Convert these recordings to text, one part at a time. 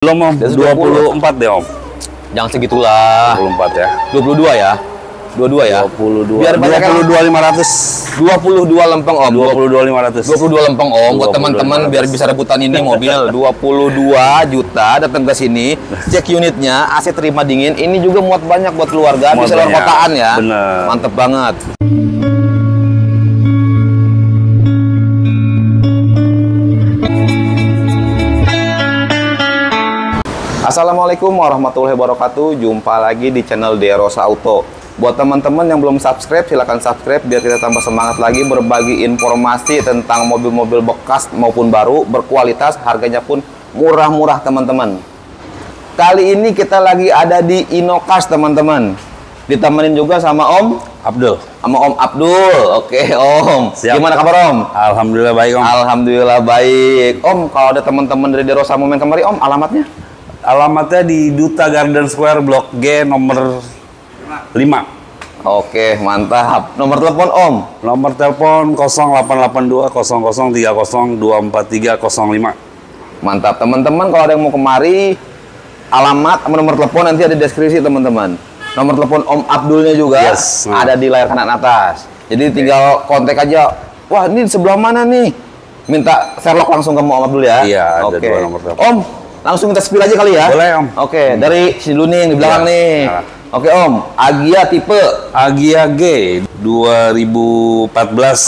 Belum om, 24 deh om. Jangan segitulah. 24 ya. 22 ya. 22 ya. 22. Biar banyak 22.500. 22 lempeng om. 22.500. 22 lempeng om buat teman-teman biar bisa rebutan ini mobil 22 juta datang ke sini, cek unitnya, AC terima dingin. Ini juga muat banyak buat keluarga, bisa luar kotaan ya. Bener. Mantep banget. Assalamualaikum warahmatullahi wabarakatuh. Jumpa lagi di channel Derosa Auto. Buat teman-teman yang belum subscribe, silahkan subscribe biar kita tambah semangat lagi berbagi informasi tentang mobil-mobil bekas maupun baru, berkualitas, harganya pun murah-murah teman-teman. Kali ini kita lagi ada di Inokars teman-teman. Ditemenin juga sama Om Abdul. Sama Om Abdul. Oke Om. Siap. Gimana kabar Om? Alhamdulillah baik om. Alhamdulillah baik. Om, kalau ada teman-teman dari Derosa mau main kemari Om, alamatnya? Alamatnya di Duta Garden Square Blok G nomor 5. Oke, mantap. Nomor telepon Om? Nomor telepon 0882 0030 24305. Mantap. Teman-teman kalau ada yang mau kemari, alamat sama nomor telepon nanti ada di deskripsi teman-teman. Nomor telepon Om Abdulnya juga ada di layar kanan atas. Jadi tinggal kontak aja. Wah, ini di sebelah mana nih? Minta Sherlock langsung ke Om Abdul ya. Iya, ada dua nomor telepon. Om, langsung kita spill aja kali ya? Boleh om. Oke, dari sini dulu nih, di belakang nih. Nah. Oke Om, Agia tipe Agia G 2014.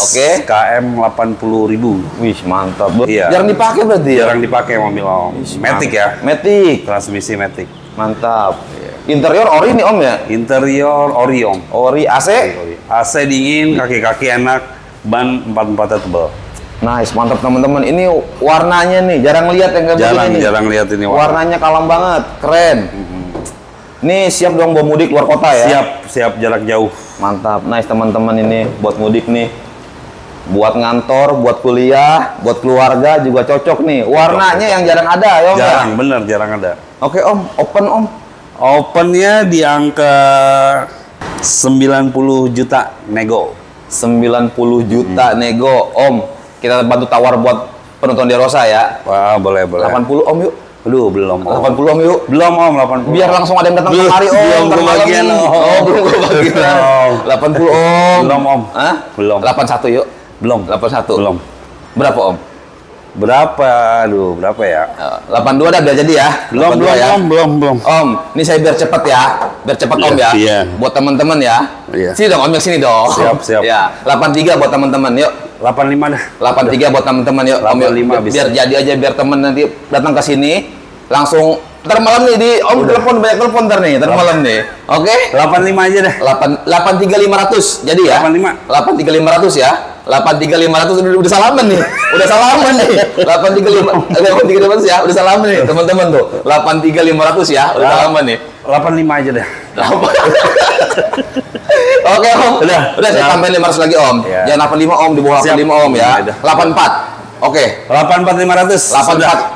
Oke. KM 80.000. wih, mantap. Iya. Jarang dipakai berarti ya? Jarang dipakai mobil om. Matic ya. Matic. Transmisi Matic. Mantap. Interior ori nih Om ya? Interior ori om. Ori AC? AC dingin, kaki-kaki enak, ban 44 tebal. Nice, mantap teman-teman. Ini warnanya nih, jarang lihat yang kayak begini nih. Jarang lihat ini Warnanya kalem banget, keren. Ini siap dong buat mudik luar kota ya? Siap jarak jauh. Mantap, nice teman-teman ini buat mudik nih. Buat ngantor, buat kuliah, buat keluarga juga cocok nih. Warnanya yang jarang ada ya Om? Jarang, bener jarang ada. Oke Om, open Om. Opennya di angka 90 juta nego. 90 juta nego Om. Kita bantu tawar buat penonton Derosa ya. Wah, boleh. 80 Om yuk. Aduh, belum om. 80 Om yuk. Belum om, 80. Biar langsung ada yang datang kemari Om. Belum ntar malam kebagian nih. om. Oh, belum kebagian. 80 Om. Belum om. Hah? Belum. 81 yuk. Belum. 81. Belum. Berapa Om? Berapa? Aduh, berapa ya? 82 dah biar jadi ya. Belum, 82 ya. belum. Om, ini saya biar cepet ya. Biar cepet Om ya. Iya. Buat teman-teman ya. Iya. Sini dong Om, yang sini dong. Siap. Ya, 83 buat teman-teman yuk. 85 dah. 83 buat teman-teman yuk. Om, yuk. 85 bisa. Biar jadi aja, biar temen nanti datang ke sini langsung ntar malam nih di Om telepon, banyak telepon ntar nih, ntar malam nih. Oke? 85 aja dah. 83500 jadi ya? 85. 83500 ya? 83500 udah salaman nih. Udah salaman nih. 83500 ya, udah salaman nih teman-teman tuh. 83500 ya, udah salaman nih. 85 aja dah. Oke Om, udah saya tambahin 500 lagi Om. Ya. Jangan 85 Om, di bawah 85 Om ya. Udah. 84. Oke. 84.500.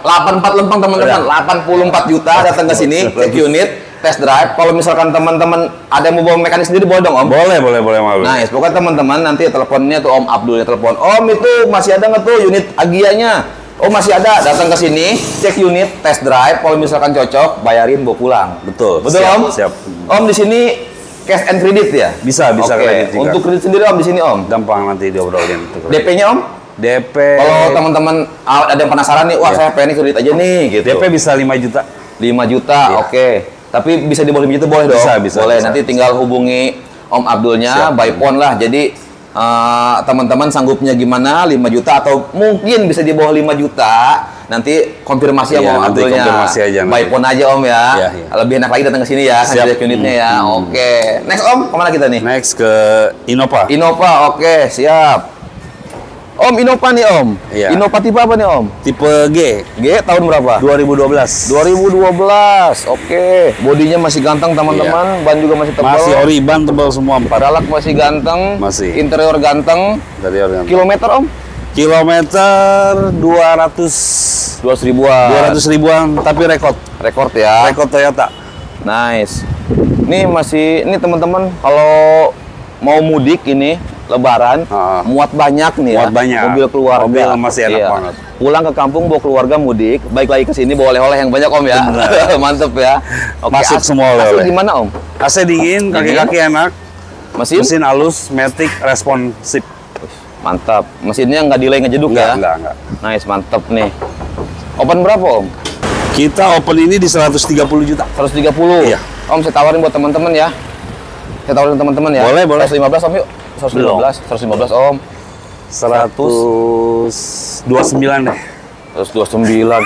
84 lempeng teman-teman. 84 juta datang ke sini, cek unit, test drive. Kalau misalkan teman-teman ada yang mau bawa mekanik sendiri boleh dong Om. Boleh, Om. Nice, pokoknya teman-teman nanti teleponnya tuh Om Abdulnya telepon. Om itu masih ada nggak tuh unit Agianya? Oh masih ada, datang ke sini, cek unit, test drive. Kalau misalkan cocok, bayarin bawa pulang. Betul. Betul siap, Om? Siap. Om di sini cash and credit ya? Bisa Oke. kredit juga. Untuk kredit sendiri Om di sini Om. Gampang nanti diobrolin. DP-nya Om? DP. Kalau teman-teman ada yang penasaran nih, wah saya pengen kredit aja nih gitu. DP bisa 5 juta. 5 juta, Iya. Oke. Tapi bisa di bawah 5 juta boleh dong? Bisa. Boleh, nanti tinggal hubungi Om Abdulnya, by phone lah. Jadi teman-teman sanggupnya gimana, 5 juta atau mungkin bisa di bawah 5 juta. Nanti konfirmasi Iya, sama Om nanti Abdulnya. konfirmasi aja By nanti. phone aja Om ya. Iya. Lebih enak lagi datang ke sini ya, Siap. cek unitnya ya. Oke. Next Om, kemana kita nih? Next ke Innova. Innova, oke, siap. Om, Innova nih Om. Iya. Innova tipe apa nih Om? Tipe G. G tahun berapa? 2012. 2012, oke. Bodinya masih ganteng teman-teman, ban juga masih tebal. Masih ori, ban tebal semua. Paralak masih ganteng, Masih. interior ganteng. Dari organ. Kilometer Om? Kilometer 200 200 ribuan. 200 ribuan tapi rekod ya. rekod Toyota. Nice. Ini masih, ini teman-teman kalau mau mudik ini Lebaran, muat banyak nih Muat banyak. mobil keluarga. Mobil masih enak banget. Pulang ke kampung bawa keluarga mudik, baik lagi ke sini bawa oleh-oleh yang banyak Om ya. Mantep ya. Masuk semua oleh-oleh. AC gimana Om? AC dingin, kaki-kaki enak. Mesin halus, matic, responsif. Mantap. Mesinnya nggak delay ngejeduk ya? Enggak. Nice, mantep nih. Open berapa Om? Kita open ini di 130 juta. 130? Iya. Om, saya tawarin buat teman-teman ya. Saya tawarin teman-teman ya. Boleh. 115 Om yuk. 115 Om. 129 deh. 129.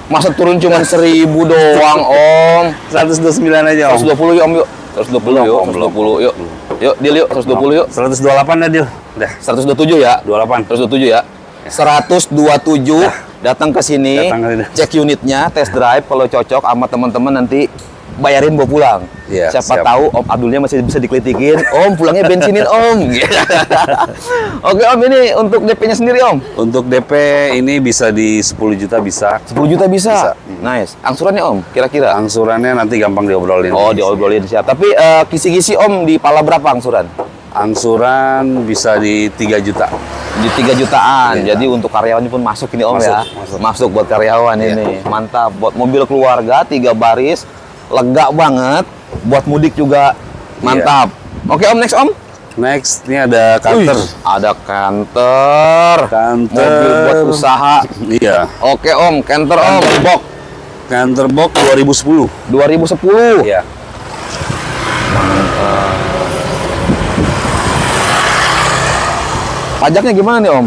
Masa turun cuma 1000 doang Om? 129 aja, Om. 120 yuk Om yuk. 120 yuk. 120 yuk. Yuk, deal yuk. 120 yuk. 128 dah, deal. Udah. 127 ya. 28. 127 ya. 127 datang ke sini, cek unitnya, test drive, kalau cocok sama teman-teman nanti bayarin bawa pulang. Iya, Siapa siap. tahu Om Abdulnya masih bisa dikelitikin. Om pulangnya bensinin Om. Oke Om, ini untuk DP-nya sendiri Om. Untuk DP ini bisa di 10 juta bisa. 10 juta bisa. Nice. Angsurannya Om, kira-kira? Angsurannya nanti gampang diobrolin. Oh, diobrolin siap. Tapi kisi-kisi Om di pala berapa angsuran? Angsuran bisa di 3 juta. Di 3 jutaan. Iya. Jadi untuk karyawannya pun masuk ini Om ya. Masuk. Buat karyawan ini. Mantap. Buat mobil keluarga 3 baris, lega banget. Buat mudik juga mantap. Oke Om, next Om. Next, ini ada Canter. Ada Canter. Mobil buat usaha. Iya. Oke Om, Canter Om. Box Canter box 2010. 2010. Iya. Pajaknya gimana nih Om?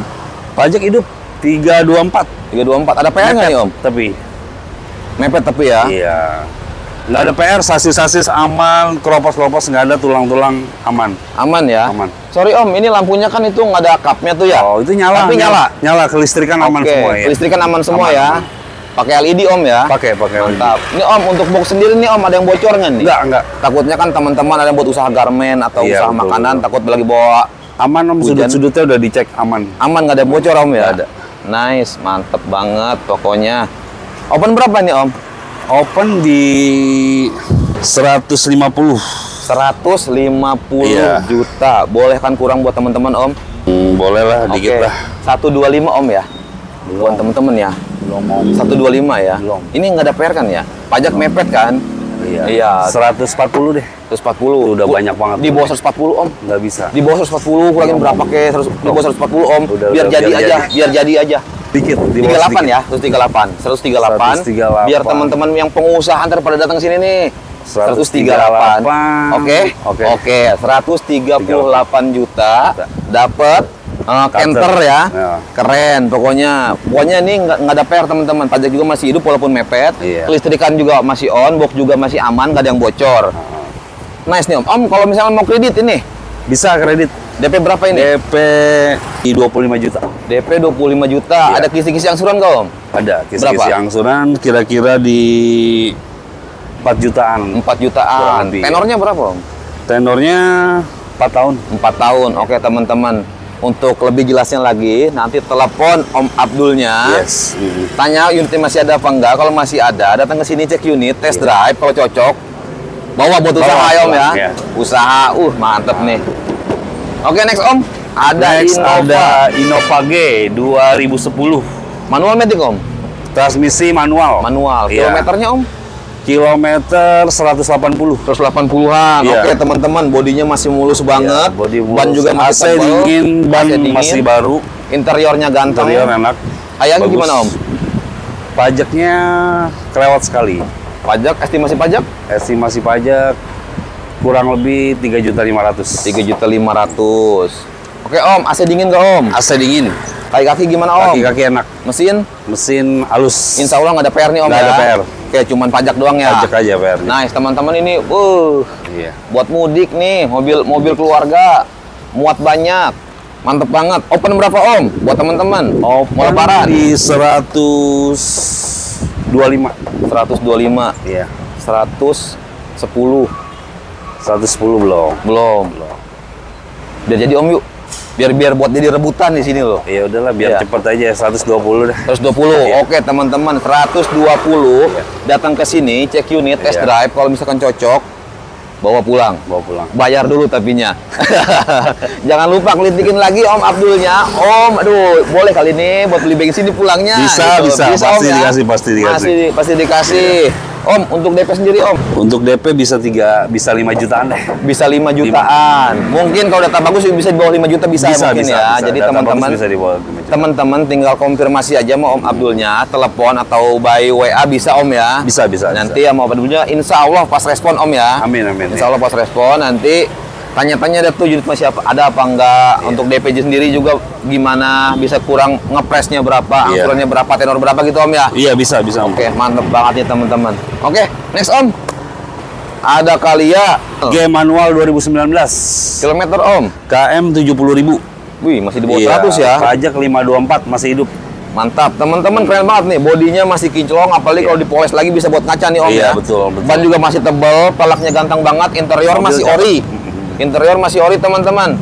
Pajak hidup 324. 324. Ada PR nggak nih Om? Tapi Mepet tapi ya. iya. Nggak ada PR, sasis-sasis aman, keropos-keropos nggak ada, tulang-tulang aman. Aman ya? Aman. Sorry Om, ini lampunya kan itu nggak ada kapnya tuh ya? Oh, itu nyala. Tapi nyala? Nyala, kelistrikan aman Oke, semua ya. Listrikan aman semua Aman, ya? aman. Pakai LED Om ya? Pakai. Mantap. Ini Om, untuk box sendiri nih Om, ada yang bocor nggak nih? Enggak. Takutnya kan teman-teman ada yang buat usaha garmen atau Iya, usaha betul, makanan, betul. takut lagi bawa Aman Om, Hujan. sudut-sudutnya udah dicek aman. aman, nggak ada yang bocor Om ya? Nggak ada. Nice, mantep banget pokoknya. Open berapa nih Om? Open di 150. 150 Iya. juta. Boleh kan kurang buat teman-teman Om? Boleh lah, dikit Oke. lah. 125 Om ya? Buat teman-teman ya? Belum Om. 125 ya? Belum. Ini nggak ada PR kan ya? Pajak mepet kan? Iya. 140 deh. 140. Udah banyak banget. Di bawah 140 Om. Nggak bisa. Di bawah 140 kurangin berapa ke? Di bawah 140 Om. Udah, biar udah, jadi biar aja, jadi. biar jadi aja. Dikit, di bawah 38 sedikit. ya, 138. 138. 138. Biar teman-teman yang pengusaha ntar pada datang ke sini nih. 138. 138. Oke. Oke. Oke, 138 juta dapat Canter ya. Ya. Keren pokoknya. Pokoknya ini nggak ada PR teman-teman. Pajak juga masih hidup walaupun mepet. Iya. Kelistrikan juga masih on, box juga masih aman, nggak ada yang bocor. Nice nih Om. Om, kalau misalnya mau kredit ini, Bisa kredit. DP berapa ini? DP di 25 juta. DP 25 juta. Iya. Ada kisi-kisi angsuran nggak Om? Ada kisi-kisi Berapa? angsuran kira-kira di 4 jutaan. 4 jutaan. Kurang lebih, Tenornya berapa Om? Tenornya 4 tahun. 4 tahun. Oke teman-teman. Untuk lebih jelasnya lagi, nanti telepon Om Abdulnya. Yes. Tanya unitnya masih ada apa enggak. Kalau masih ada, datang ke sini cek unit, test drive. Kalau cocok, bawa buat usaha ya Om ya. Iya. Usaha, mantep nih. Oke next Om, ada Next Innova. ada Innova G 2010. Manual matic Om? Transmisi manual. Manual. Iya. Kilometernya Om? Kilometer 180. 180-an. Iya. Oke teman-teman, bodinya masih mulus banget. Body Ban juga masih AC tebal. dingin, ban AC dingin. masih baru. Interiornya ganteng. Interior enak. Hayangnya Bagus. gimana Om? Pajaknya kelewat sekali. Pajak, estimasi pajak? Estimasi pajak kurang lebih 3.500.000. 3.500.000. Oke Om, AC dingin nggak Om? AC dingin. Kaki-kaki gimana Om? Kaki-kaki enak. Mesin? Mesin halus. Insya Allah nggak ada PR nih Om Nggak ya? ada PR. Oke, cuman pajak doang ya? Pajak aja PR. Nice, teman-teman ini, Iya. buat mudik nih, mobil keluarga, muat banyak, mantep banget. Open berapa Om? Buat teman-teman, mau lebaran? Di 125. 125, Iya. 110, 110 belum. belum. Biar jadi Om yuk, biar buat jadi rebutan di sini loh. Ya udahlah biar Iya. cepet aja 120 dah. 120, Iya. oke teman-teman, 120 Iya. datang ke sini, cek unit, test Iya. drive, kalau misalkan cocok, Bawa pulang. Bawa pulang. Bayar dulu tapinya. Jangan lupa kelitikin lagi Om Abdulnya. Om, aduh, boleh kali ini buat beli bensin di pulangnya. Bisa, gitu. bisa. Pasti Om, ya? dikasih, pasti dikasih. Pasti dikasih. Om, untuk DP sendiri Om? Untuk DP bisa 5 jutaan deh. Bisa 5 jutaan. Mungkin kalau data bagus bisa di bawah 5 juta bisa mungkin ya. Bisa. Jadi Data teman-teman bagus bisa di bawah 5 juta. teman-teman tinggal konfirmasi aja sama Om Abdulnya, telepon atau by WA bisa Om ya. Bisa. Nanti sama Om Abdulnya insya Allah pas respon Om ya. Amin. Insya Allah pas respon nanti tanya-tanya ada tuh unit masih ada apa enggak. Untuk DPJ sendiri juga gimana, bisa kurang ngepresnya berapa, angsurannya berapa, tenor berapa gitu Om ya. Iya, bisa Om. Oke, mantep banget nih teman-teman. Oke, next Om. Ada Kalia G manual 2019. kilometer Om. KM 70.000. Wih, masih di bawah 100 ya. Pajak 524 masih hidup. Mantap, teman-teman, keren banget nih. Bodinya masih kinclong, apalagi kalau dipoles lagi bisa buat ngaca nih Om Iya, ya. betul. Ban juga masih tebel, pelaknya ganteng banget, interior Mobil masih cakep. ori. Interior masih ori teman-teman.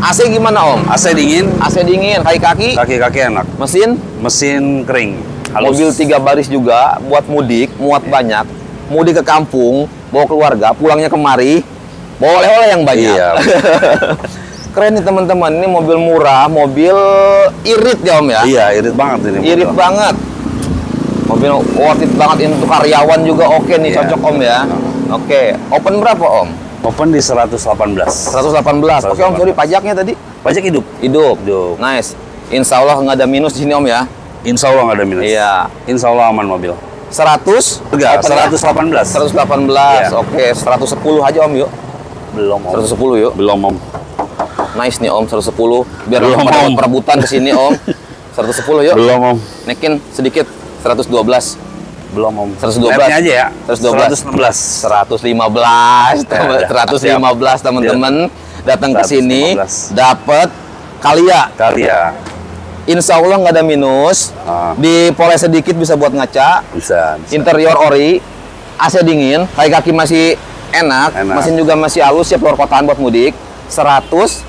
AC gimana Om? AC dingin, AC dingin, kaki-kaki, kaki-kaki enak. Mesin kering. Halus. mobil 3 baris juga buat mudik, muat banyak. Mudik ke kampung, bawa keluarga, pulangnya kemari, bawa oleh-oleh yang banyak. Iya. Keren nih teman-teman, ini mobil murah, mobil irit ya Om ya? Iya, irit banget ini. Irit mobil. banget. Mobil worth it banget ini untuk karyawan juga oke nih, Iya. cocok Om ya. Oke, open berapa Om? Open di 118. 118. Oke Om, sorry pajaknya tadi? Pajak hidup. Hidup. Hidup. Nice. Insya Allah nggak ada minus di sini Om ya. Insya Allah nggak ada minus. Iya. Insya Allah aman mobil. 100? Enggak, Open ya? 118. 118. Iya. Oke, 110 aja Om yuk. Belum Om. 110 yuk. Belum Om. Nice nih Om, 110. Biar Belum, pada Om. perebutan ke sini Om. 110 yuk. Belum Om. Naikin sedikit. 112. Belum Om. 112. Netnya aja ya. 112. 116. 115 teman-teman datang ke sini 115. dapat Kalia. Kali ya. Insya Allah nggak ada minus. Dipoles sedikit bisa buat ngaca. Bisa. Interior ori, AC dingin, kaki masih enak, mesin juga masih halus, siap keluar kotaan buat mudik. 115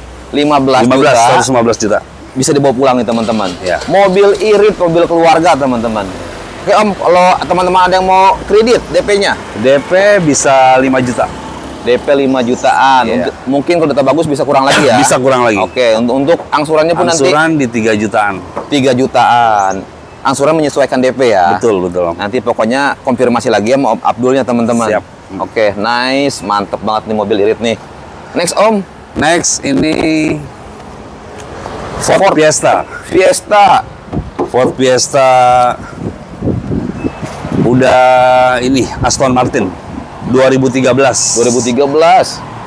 juta 115 juta. bisa dibawa pulang nih teman-teman. Ya. Mobil irit, mobil keluarga teman-teman. Oke Om, kalau teman-teman ada yang mau kredit DP-nya? DP bisa 5 juta. DP 5 jutaan. Iya. Mungkin kalau data bagus bisa kurang lagi ya? Bisa kurang lagi. Oke, untuk angsurannya pun Angsuran di 3 jutaan. nanti 3 jutaan. Angsuran menyesuaikan DP ya? Betul. Nanti pokoknya konfirmasi lagi sama Om Abdulnya teman-teman. Siap. Oke, nice. Mantep banget nih mobil irit nih. Next Om. Next ini Ford Fiesta. Ford Fiesta udah ini Aston Martin 2013.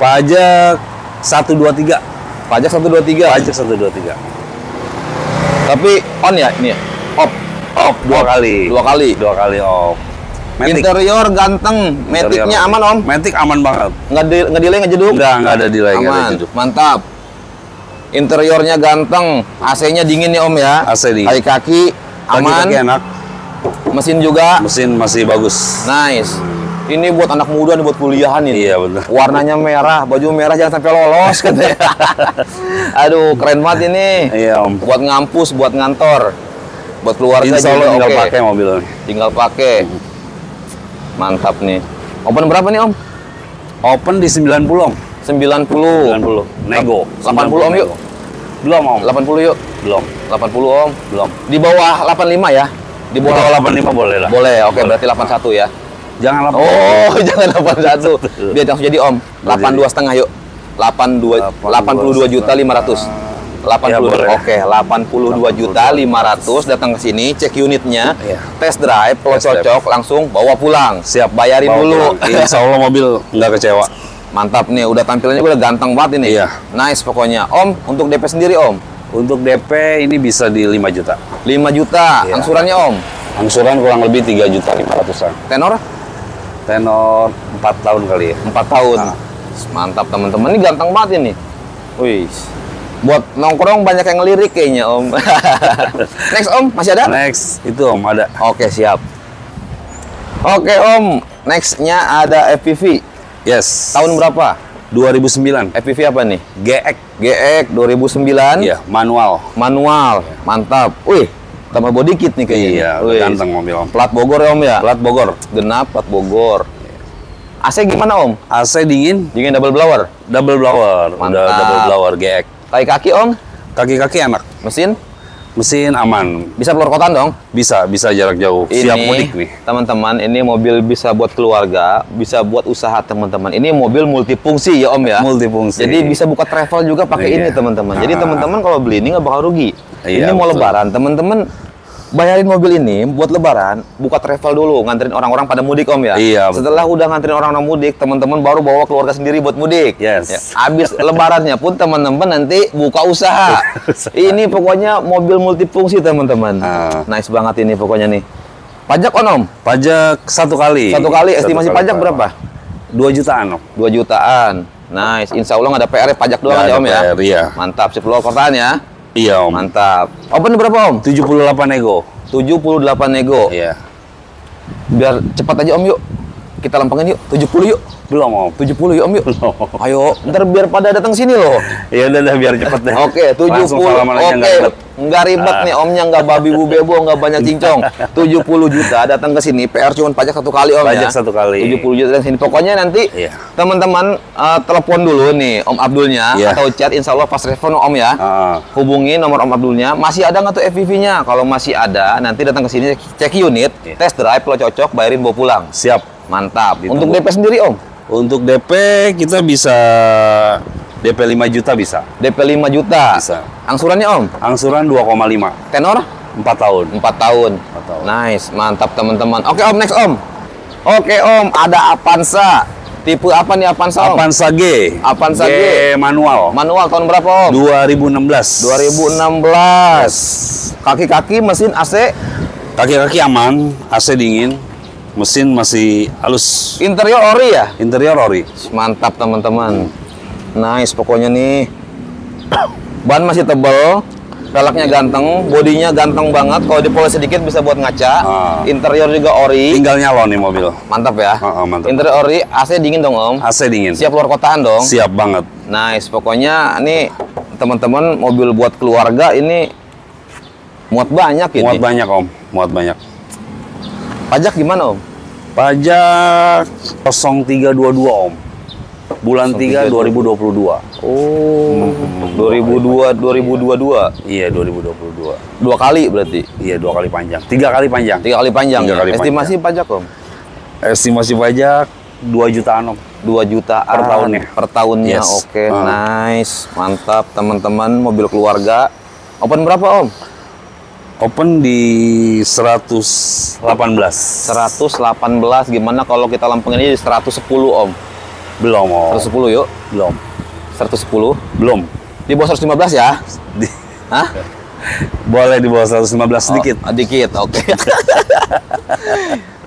Pajak 123. Pajak 123. Pajak 123. Tapi on ya ini ya? Off. Dua kali off. Matic. Interior ganteng. Matic-nya aman Om? Matic aman banget. Nggak delay, nggak jeduk? Nggak ada delay, nggak ada Aman, jeduk. mantap. Interiornya ganteng, AC-nya dingin ya Om ya. AC dingin. Kaki aman, Kaki enak. mesin juga Mesin masih bagus. nice. Ini buat anak muda nih, buat kuliahan ini. Iya betul. Warnanya merah, baju merah jangan sampai lolos katanya. Aduh, keren banget ini. Iya Om. Buat ngampus, buat ngantor, buat keluarga Insya juga Allah tinggal oke. pakai mobil ini. Tinggal pakai. Mantap nih. Open berapa nih Om? Open di 90 Om. 90. 90. Nego. 80 Om yuk. Belum Om. 80 yuk. Belum. 80 Om. Belum. Di bawah 85 ya? Di Boleh bawah 85 boleh lah. Boleh, oke, berarti 81 ya. Jangan 80. Oh, jangan 81. Biar langsung jadi Om. 82 setengah yuk. 82 juta 500. 80. Ya, boleh. Oke, 82 juta 500 datang ke sini, cek unitnya, Iya. test drive, kalau Test drive. cocok langsung bawa pulang. Siap. Bayarin Bawa dulu. pulang. Insya Allah mobil nggak kecewa. Mantap nih, udah tampilannya udah ganteng banget ini. Iya. Nice pokoknya. Om, untuk DP sendiri Om, Untuk DP ini bisa di 5 juta. 5 juta. Iya. Angsurannya Om, Angsuran kurang lebih 3 juta 500-an. tenor Tenor 4 tahun kali ya. 4 tahun. Nah. Mantap teman-teman, ini ganteng banget ini. Wih. Buat nongkrong banyak yang ngelirik kayaknya Om. Next Om, masih ada? Next, itu Om ada. Oke, siap. Oke Om, nextnya ada FPV. Yes. Tahun berapa? 2009. FPV apa nih? GX. GX 2009. Iya, manual. Manual. Mantap. Wih, tambah body kit nih kayaknya. Iya, Wih. ganteng mobil Om. Plat Bogor ya Om ya? Plat Bogor. Genap plat Bogor. AC gimana Om? AC dingin, Dingin double blower. double blower, Mantap. udah double blower GX. Kaki-kaki Om? Kaki-kaki enak, Mesin? mesin aman, Bisa keluar kotaan dong? bisa jarak jauh, siap mudik nih. Teman-teman, ini mobil bisa buat keluarga, bisa buat usaha teman-teman. Ini mobil multifungsi ya Om ya? Multifungsi. Jadi bisa buka travel juga pakai ini Iya. teman-teman. Jadi teman-teman kalau beli ini nggak bakal rugi. Iya, Ini mau betul. lebaran, teman-teman bayarin mobil ini buat lebaran, buka travel dulu, nganterin orang-orang pada mudik Om ya. Iya, betul. Setelah udah nganterin orang-orang mudik, teman-teman baru bawa keluarga sendiri buat mudik. Yes. Ya, habis lebarannya pun teman-teman nanti buka usaha. Ini pokoknya mobil multifungsi teman-teman. Nice banget ini pokoknya nih. Pajak Om? Pajak 1 kali. Satu kali estimasi pajak berapa? 2 jutaan Om. 2 jutaan. Nice. Insya Allah nggak ada PR, pajak doang Nggak aja ada Om ya. PR, iya. Mantap. Sip keluar kotaan ya. Iya Om. Mantap. Open berapa Om? 78 nego. 78 nego. Iya. Biar cepat aja Om yuk. Kita lempengin yuk. 70 yuk. Belum Om. 70 yuk Om yuk. Belum. Ayo, ntar biar pada datang sini loh. Ya udah biar cepet deh. Oke, 70. Langsung salaman aja, Oke. nggak ribet. Nggak ribet nih Omnya, nggak babi bu bebo, nggak banyak cincong. 70 juta datang ke sini. PR cuma pajak 1 kali Om ya. Pajak 1 kali. 70 juta datang sini. Pokoknya nanti Iya. teman-teman telepon dulu nih Om Abdulnya Iya. atau chat, insya Allah fast respon Om ya. Hubungi nomor Om Abdulnya. Masih ada nggak tuh FPV-nya? Kalau masih ada, nanti datang ke sini cek unit, Iya. test drive, kalau cocok bayarin bawa pulang. Siap. Mantap. Ditunggu. Untuk DP sendiri Om? Untuk DP kita bisa DP 5 juta bisa. DP 5 juta. Bisa. Angsurannya Om? Angsuran 2,5. Tenor? 4 tahun. 4 tahun. 4 tahun. Nice, mantap teman-teman. Oke Om, next Om. Oke Om, ada Avanza. Tipe apa nih Avanza Om? Avanza G. Avanza G. manual. Manual tahun berapa Om? 2016. 2016. Kaki-kaki mesin AC. Kaki-kaki aman, AC dingin. Mesin masih halus. Interior ori ya? Interior ori. Mantap teman-teman. Nice pokoknya nih. Ban masih tebel, velgnya ganteng, bodinya ganteng banget. Kalau dipoles sedikit bisa buat ngaca. Interior juga ori. Tinggal nyalon nih mobil. Mantap ya. Mantap. Interior ori, AC dingin dong Om. AC dingin. Siap luar kotaan dong. Siap banget. Nice, pokoknya nih teman-teman mobil buat keluarga ini muat banyak ini. Muat banyak Om. Muat banyak. Pajak gimana Om? Pajak 0322 Om. Bulan 3 2022. Oh, 2022. Iya 2022. 2 kali berarti. Iya 2 kali panjang. 3 kali panjang. 3 kali panjang. 3 Ya? kali Estimasi pajak Om? Estimasi pajak 2 jutaan Om. 2 jutaan Per tahunnya. Per tahunnya. Yes. Oke, nice. Mantap teman-teman, mobil keluarga. Open berapa Om? Open di 118. 118. Gimana kalau kita lempengin aja di 110 Om? Belum Om. 110 yuk. Belum. 110. Belum. Di bawah 115 ya? Di- Hah? Boleh di bawah 115 sedikit. Oh, dikit, oke.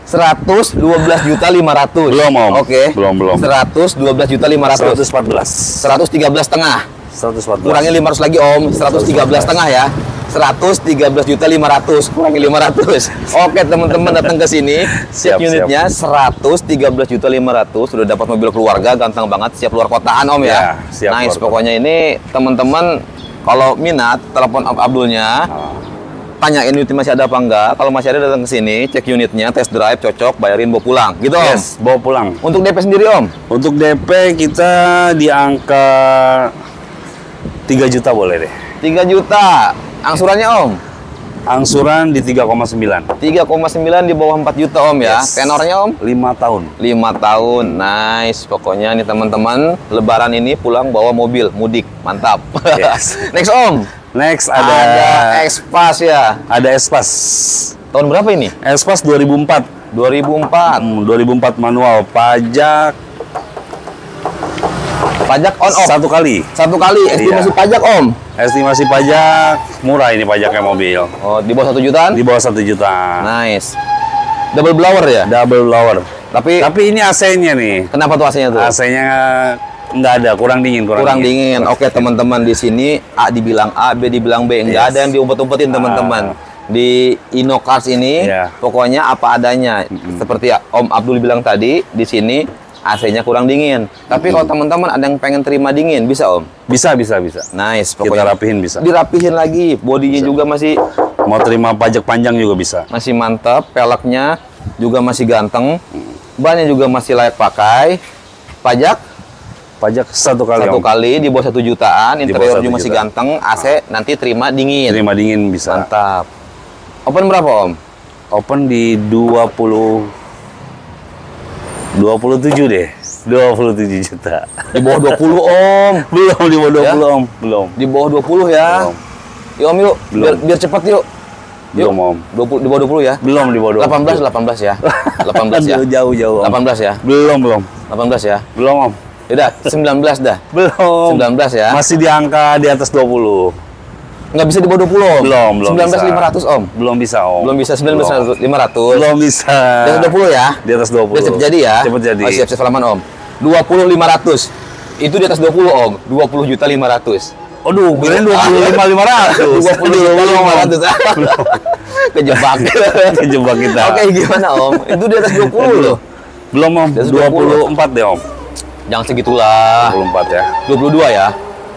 112.500.000. Belum, Om. Oke. Belum. 112.500.000. 114. 113,5. 114. Kurangi 500 lagi Om. 113,5 ya. 113.500.000 kurangi 500. Oke teman-teman, datang ke sini, Siap, cek unitnya 113.500.000, sudah dapat mobil keluarga, ganteng banget, siap luar kotaan Om ya. Ya, siap Nice, keluar pokoknya ini teman-teman kalau minat telepon Om Abdulnya. Tanyain unit masih ada apa enggak. Kalau masih ada datang ke sini, cek unitnya, test drive, cocok, bayarin bawa pulang. Gitu Om. Yes, bawa pulang. Untuk DP sendiri Om? Untuk DP kita di angka 3 juta boleh deh. 3 juta. Angsurannya Om? Angsuran di 3,9. 3,9 di bawah 4 juta Om ya. Yes. Tenornya Om? 5 tahun. 5 tahun. Nice. Pokoknya nih teman-teman, lebaran ini pulang bawa mobil, mudik. Mantap. Yes. Next Om? Next Ada ada Expas ya. ada Espas. Tahun berapa ini? Espas 2004. 2004. 2004 manual. Pajak Pajak on off. 1 kali. 1 kali. Estimasi Iya. pajak Om? Estimasi pajak murah ini pajaknya mobil. Oh, di bawah 1 jutaan? Di bawah 1 juta. Nice. Double blower ya? Double blower. Tapi ini AC-nya nih. kenapa tuh AC-nya tuh? AC-nya nggak ada, kurang dingin. Kurang dingin. Oke teman-teman, di sini A dibilang A, B dibilang B. Nggak Yes. ada yang diumpet-umpetin teman-teman. Di Inocars ini Iya. pokoknya apa adanya. Seperti Om Abdul bilang tadi, di sini AC-nya kurang dingin. Tapi kalau teman-teman ada yang pengen terima dingin, bisa Om? Bisa. Nice. Kita rapihin bisa. Dirapihin lagi. Bodinya juga masih Mau terima pajak panjang juga bisa. mantap. Peleknya juga masih ganteng. Bannya juga masih layak pakai. Pajak Pajak 1 kali, satu Om. kali di bawah 1 jutaan. Di Interior bawah 1 juga masih juta. ganteng. AC nanti terima dingin. Terima dingin bisa. Mantap. Open berapa Om? Open di 27 deh. 27 juta. Di bawah 20 Om. Belum di bawah 20, Ya? Om. Belum. Di bawah 20 ya. Belum. Yuk Om yuk. Belum. Biar cepat yuk. Belum, Om. 20, di bawah 20 ya. Belum di bawah 20. 18 ya. 18 ya. Jauh, Om. 18 ya. Belum. 18 ya. Belum, Om. Yaudah, 19 dah. Belum. 19 ya. Masih di angka di atas 20. Nggak bisa di bawah 20 Om. Belum 19.500 Om. Belum bisa, Om. Belum bisa 19.500. Belum bisa. Di atas 20 ya. Di atas 20. Udah cepet jadi ya. Cepet jadi. Oh, siap-siap salaman Om. 20.500. Itu di atas 20 Om. 20.500.000. Aduh, kirain 25.500. 20.500. Kejebak. Kejebak kita. Oke, gimana Om? Itu di atas 20 loh. Belum, Om. Di atas 24 deh, Om. Jangan segitulah. 24 ya. 22 ya.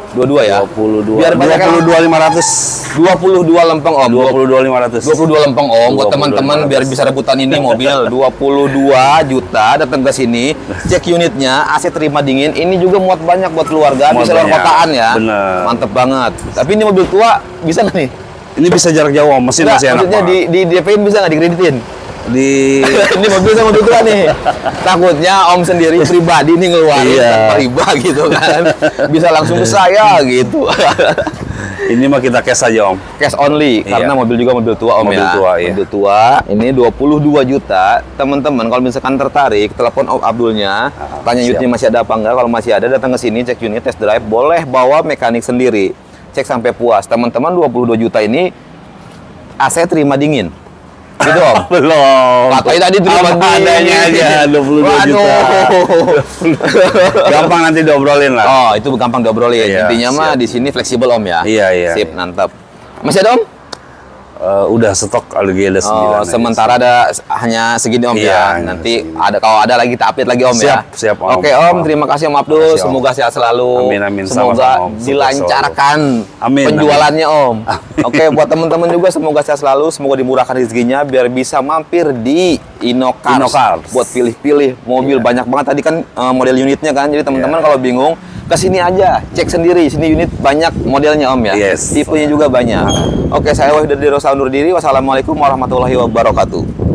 22 ya. 22. Biar banyak yang 22.500. 22 lempeng Om. 22.500. 22 lempeng Om buat 22.500. teman-teman biar bisa rebutan ini mobil 22 juta datang ke sini cek unitnya AC terima dingin ini juga muat banyak buat keluarga Muat bisa luar banyak. kotaan ya. Bener. Mantep banget. Tapi ini mobil tua bisa nggak nih? Ini bisa jarak jauh, Om. Mesin Nggak, masih enak maksudnya banget. di DP-in bisa nggak dikreditin? Di Ini mobil sama mobil tua nih. Takutnya Om sendiri pribadi nih ngeluarin Iya. tanpa riba gitu kan. Bisa langsung ke saya gitu. ini mah kita cash aja, Om. Cash only Iya. karena mobil juga mobil tua Om Mobil ya. tua, iya. Mobil tua ini 22 juta. Teman-teman kalau misalkan tertarik telepon Om Abdulnya, tanya siap. unitnya masih ada apa enggak. Kalau masih ada datang ke sini cek unit test drive, boleh bawa mekanik sendiri. Cek sampai puas. Teman-teman 22 juta ini AC terima dingin. Gitu Om. Belum. Katanya tadi terima Apa adanya aja 22 juta. Gampang nanti diobrolin lah. Oh, itu gampang diobrolin. Iya, Intinya mah siap. di sini fleksibel Om ya. Iya. Sip, mantap. Masih ada Om? Udah stok lagi ada 9 Oh, aja. sementara ada hanya segini Om ya. Iya, Nanti ada kalau ada lagi kita update lagi Om ya. Siap, Om. Oke Om, terima kasih Om Abdul. Makasih, Om. Semoga sehat selalu. Amin, Semoga sama-sama, Om. dilancarkan Amin, penjualannya Om. Oke, buat teman-teman juga semoga sehat selalu, semoga dimurahkan rezekinya biar bisa mampir di Inokars. Inokars. Buat pilih-pilih mobil Iya. banyak banget tadi kan model unitnya kan. Jadi teman-teman Iya. kalau bingung ke sini aja, cek sendiri. Sini unit banyak modelnya Om ya. Yes. Tipenya juga banyak. Oke, saya Wahid dari Rosa undur diri. Wassalamualaikum warahmatullahi wabarakatuh.